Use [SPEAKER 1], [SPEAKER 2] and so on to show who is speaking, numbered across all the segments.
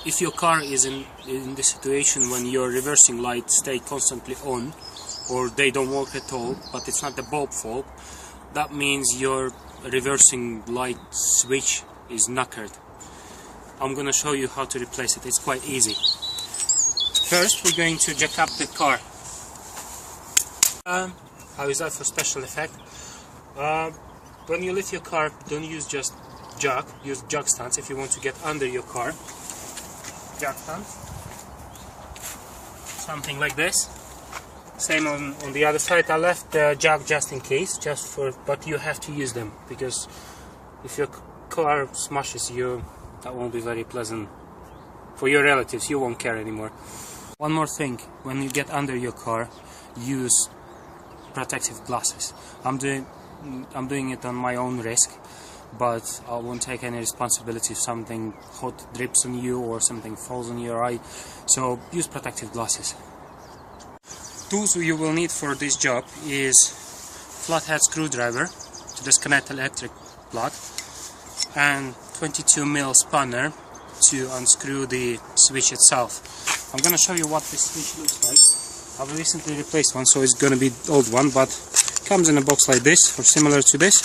[SPEAKER 1] if your car is in the situation when your reversing lights stay constantly on, or they don't work at all, but it's not the bulb fault, that means your reversing light switch is knackered. I'm gonna show you how to replace it. It's quite easy. First, we're going to jack up the car. How is that for special effect? When you lift your car, don't use just jack, use jack stands if you want to get under your car. Jack stands. Something like this. Same on the other side. I left the jack just in case, but you have to use them, because if your car smashes you, that won't be very pleasant for your relatives. You won't care anymore. One more thing, when you get under your car, use protective glasses. I'm doing it on my own risk, but I won't take any responsibility if something hot drips on you or something falls on your eye. So use protective glasses. Tools you will need for this job is flathead screwdriver to disconnect electric plug, and 22mm spanner to unscrew the switch itself. I'm gonna show you what this switch looks like. I've recently replaced one, so it's gonna be old one, but it comes in a box like this, or similar to this.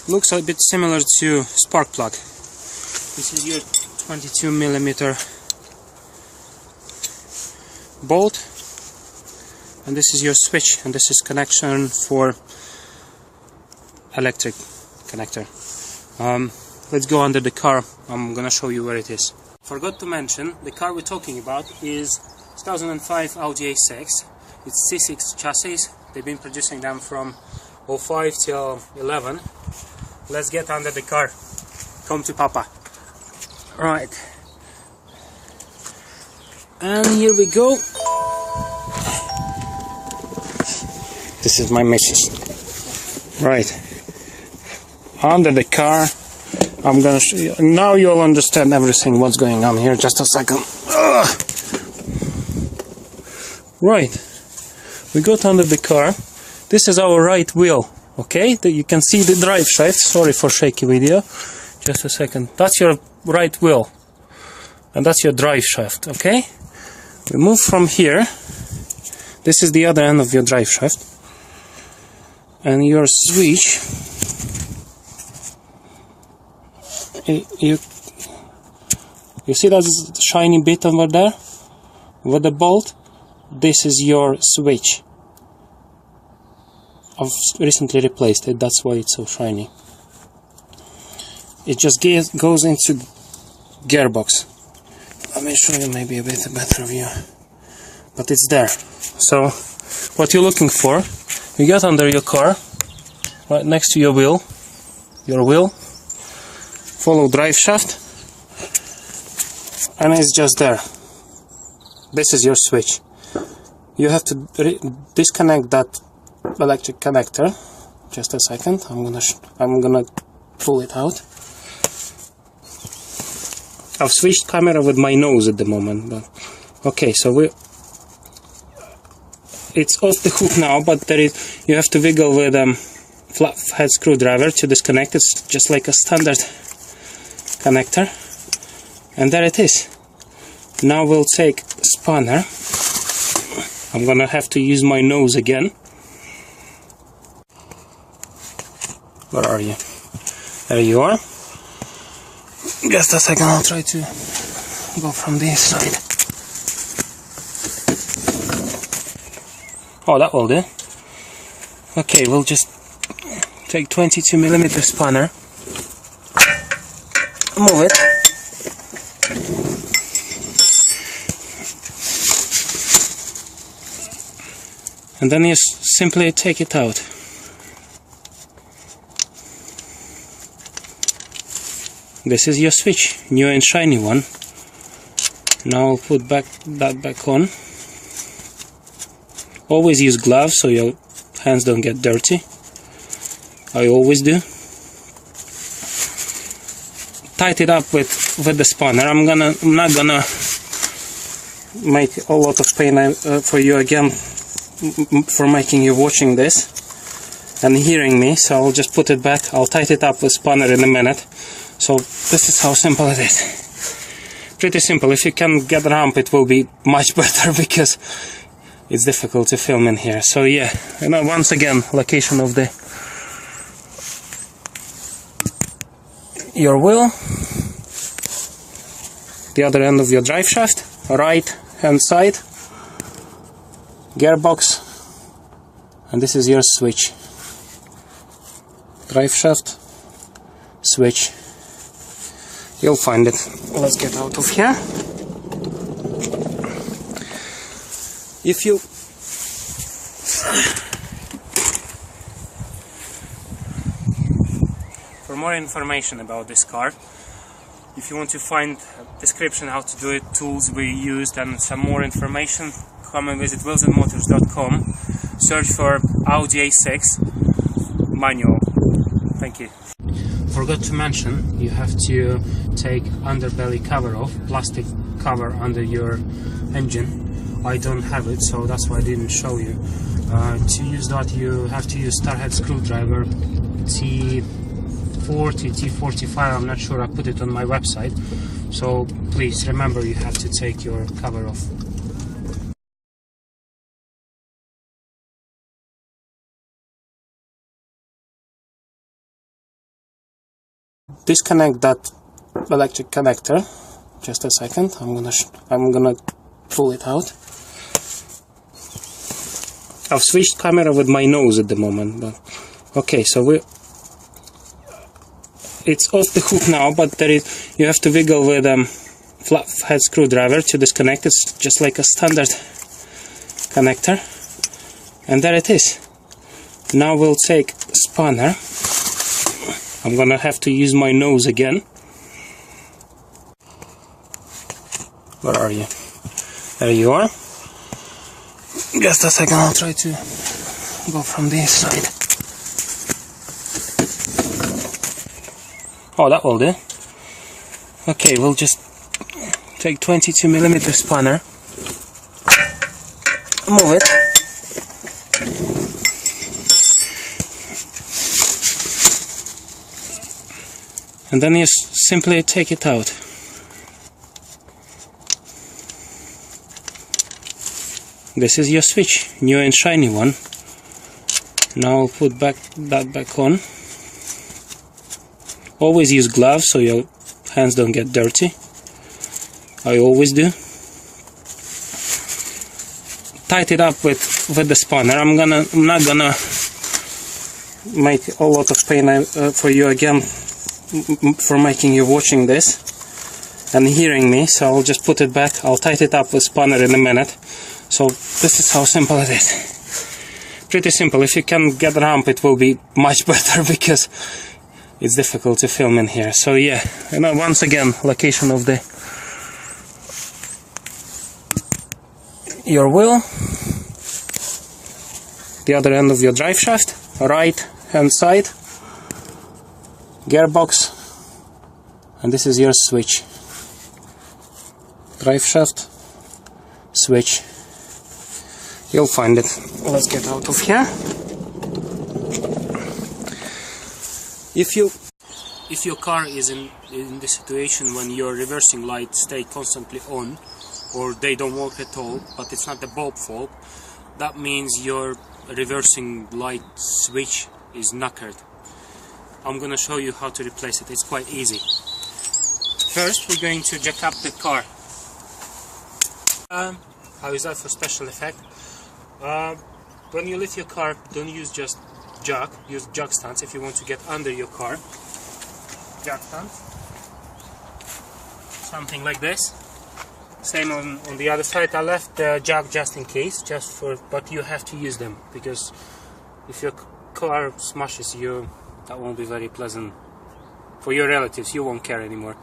[SPEAKER 1] Looks a bit similar to spark plug. This is your 22mm bolt, and this is your switch, and this is connection for electric connector. Let's go under the car. I'm gonna show you where it is. Forgot to mention, the car we're talking about is 2005 Audi A6. It's C6 chassis. They've been producing them from 05 till 11. Let's get under the car. Come to Papa. Right. And here we go. This is my missus. Right. Under the car. I'm gonna show you. Now you'll understand everything what's going on here. Just a second. Ugh. Right. We got under the car. This is our right wheel. Okay, you can see the drive shaft. Sorry for shaky video. Just a second. That's your right wheel, and that's your drive shaft. Okay. We move from here. This is the other end of your drive shaft, and your switch. You see that shiny bit over there with the bolt? This is your switch. I've recently replaced it, that's why it's so shiny. It just goes into gearbox. Let me show you maybe a bit better view. But it's there. So what you're looking for, you get under your car, right next to your wheel, follow drive shaft, and it's just there. This is your switch. You have to disconnect that electric connector. Just a second. I'm gonna pull it out. I've switched camera with my nose at the moment, but okay. So it's off the hook now, but you have to wiggle with flathead screwdriver to disconnect. It's just like a standard connector, and there it is. Now we'll take a spanner. I'm gonna have to use my nose again. Where are you? There you are. Just a second, I'll try to go from this side. Oh, that will do. Okay, we'll just take 22mm spanner. Move it. And then you simply take it out. This is your switch, new and shiny one. Now I'll put that back on. Always use gloves so your hands don't get dirty. I always do. Tight it up with the spanner. I'm not gonna make a lot of pain for you again for making you watching this and hearing me, so I'll just put it back. I'll tighten it up with spanner in a minute. So this is how simple it is. pretty simple. If you can get a ramp, it will be much better because it's difficult to film in here. So yeah, and once again, location of your wheel, the other end of your drive shaft, right hand side, gearbox, and this is your switch. Drive shaft, switch. You'll find it. Let's get out of here. If you for more information about this car, if you want to find a description how to do it, tools we used, and some more information, come and visit wilsonmotors.com. Search for Audi A6 manual. Thank you. Forgot to mention, you have to take underbelly cover off, plastic cover under your engine. I don't have it, so that's why I didn't show you. To use that, you have to use Starhead screwdriver T40, T45, I'm not sure, I put it on my website. So please remember, you have to take your cover off. Disconnect that electric connector. Just a second. I'm gonna pull it out. I've switched camera with my nose at the moment, but okay. So it's off the hook now, but you have to wiggle with flat head screwdriver to disconnect. It's just like a standard connector, and there it is. Now we'll take spanner. I'm gonna have to use my nose again. Where are you? There you are. Just a second, I'll try to go from this side. Oh, that will do. Okay, we'll just take 22mm spanner, move it, and then you simply take it out. This is your switch, new and shiny one. Now I'll put that back on. Always use gloves so your hands don't get dirty. I always do. Tight it up with the spanner. I'm not gonna make a lot of pain for you again for making you watching this and hearing me, so I'll just put it back. I'll tighten it up with spanner in a minute. So this is how simple it is. Pretty simple. If you can get a ramp, it will be much better because it's difficult to film in here. So yeah, and once again, location of your wheel, the other end of your drive shaft, right hand side, gearbox, and this is your switch. Drive shaft, switch. You'll find it. Let's get out of here. If your car is in the situation when your reversing lights stay constantly on, or they don't work at all, but it's not the bulb fault, that means your reversing light switch is knackered. I'm gonna show you how to replace it. It's quite easy. First, we're going to jack up the car. How is that for special effect? When you lift your car, don't use just jack, use jack stands if you want to get under your car. Jack stands. Something like this. Same on the other side. I left the jack just in case, but you have to use them because if your car smashes you, that won't be very pleasant for your relatives. You won't care anymore.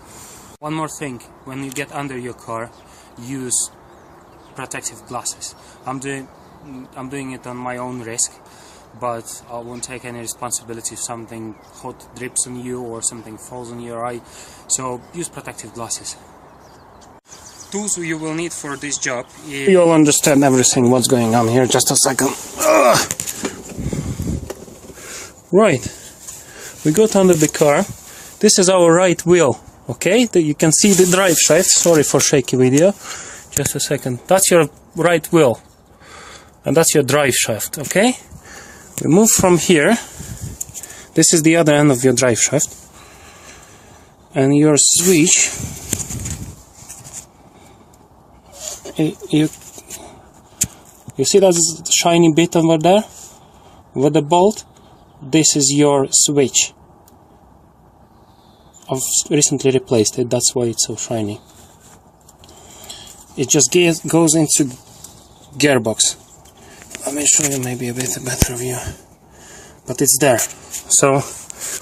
[SPEAKER 1] One more thing, when you get under your car, use protective glasses. I'm doing it on my own risk, but I won't take any responsibility if something hot drips on you or something falls on your eye. So use protective glasses. Tools you will need for this job. You'll understand everything what's going on here. Just a second. Right, we got under the car. This is our right wheel Okay, you can see the drive shaft. Sorry for shaky video. Just a second. That's your right wheel, and that's your drive shaft. Okay, we move from here. This is the other end of your drive shaft, and your switch. You see that shiny bit over there with the bolt? This is your switch. I've recently replaced it, that's why it's so shiny. It just goes into gearbox. Let me show you maybe a bit better view. But it's there. So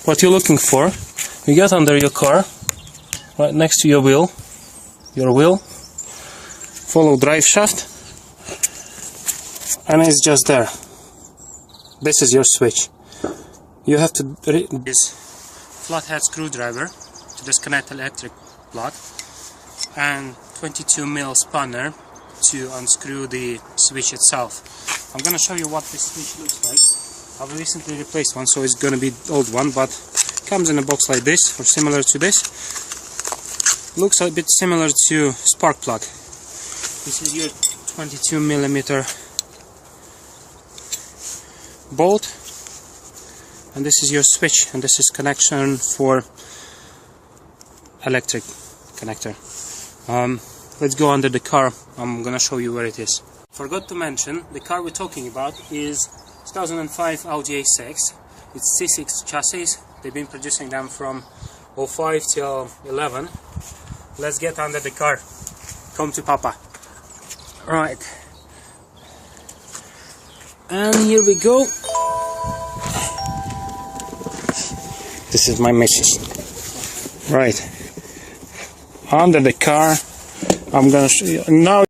[SPEAKER 1] what you're looking for, you get under your car, right next to your wheel, follow drive shaft, and it's just there. This is your switch. You have to this flathead screwdriver to disconnect electric plug, and 22mm spanner to unscrew the switch itself. I'm gonna show you what this switch looks like. I've recently replaced one, so it's gonna be old one, but it comes in a box like this or similar to this. Looks a bit similar to spark plug. This is your 22mm bolt, and this is your switch, and this is connection for electric connector. Let's go under the car. I'm gonna show you where it is. Forgot to mention, the car we're talking about is 2005 Audi A6. It's C6 chassis. They've been producing them from 05 till 11. Let's get under the car. Come to Papa. Right. And here we go. This is my missus. Right. Under the car. I'm gonna show you now.